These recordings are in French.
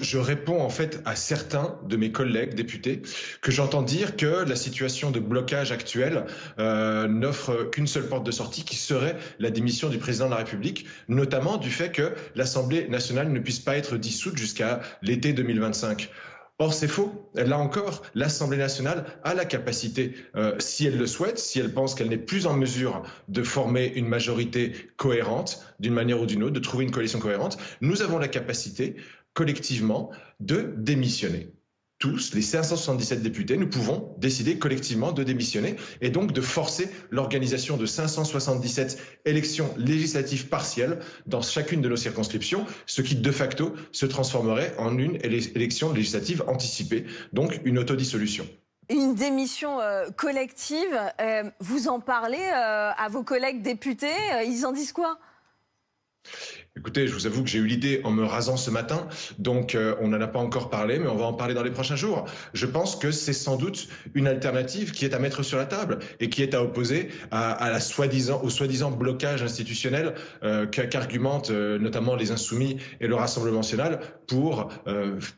je réponds en fait à certains de mes collègues députés que j'entends dire que la situation de blocage actuelle n'offre qu'une seule porte de sortie, qui serait la démission du président de la République, notamment du fait que l'Assemblée nationale ne puisse pas être dissoute jusqu'à l'été 2025. Or, c'est faux. Là encore, l'Assemblée nationale a la capacité, si elle le souhaite, si elle pense qu'elle n'est plus en mesure de former une majorité cohérente, d'une manière ou d'une autre, de trouver une coalition cohérente, nous avons la capacité, collectivement, de démissionner. Tous, les 577 députés, nous pouvons décider collectivement de démissionner et donc de forcer l'organisation de 577 élections législatives partielles dans chacune de nos circonscriptions, ce qui de facto se transformerait en une élection législative anticipée, donc une autodissolution. Une démission collective, vous en parlez à vos collègues députés, ils en disent quoi ? Écoutez, je vous avoue que j'ai eu l'idée en me rasant ce matin, donc on n'en a pas encore parlé, mais on va en parler dans les prochains jours. Je pense que c'est sans doute une alternative qui est à mettre sur la table et qui est à opposer au soi-disant blocage institutionnel qu'argumentent notamment les Insoumis et le Rassemblement national pour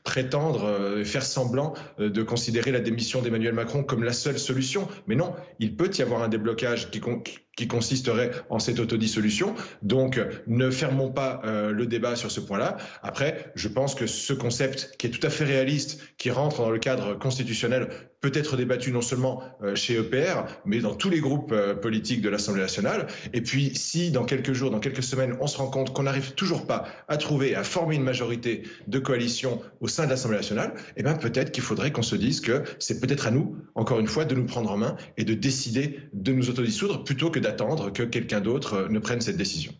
prétendre faire semblant de considérer la démission d'Emmanuel Macron comme la seule solution. Mais non, il peut y avoir un déblocage qui consisterait en cette autodissolution. Donc, ne fermons pas le débat sur ce point-là. Après, je pense que ce concept qui est tout à fait réaliste, qui rentre dans le cadre constitutionnel, peut être débattu non seulement chez EPR, mais dans tous les groupes politiques de l'Assemblée nationale. Et puis, si dans quelques jours, dans quelques semaines, on se rend compte qu'on n'arrive toujours pas à former une majorité de coalition au sein de l'Assemblée nationale, eh bien peut-être qu'il faudrait qu'on se dise que c'est peut-être à nous, encore une fois, de nous prendre en main et de décider de nous autodissoudre plutôt que d'attendre que quelqu'un d'autre ne prenne cette décision.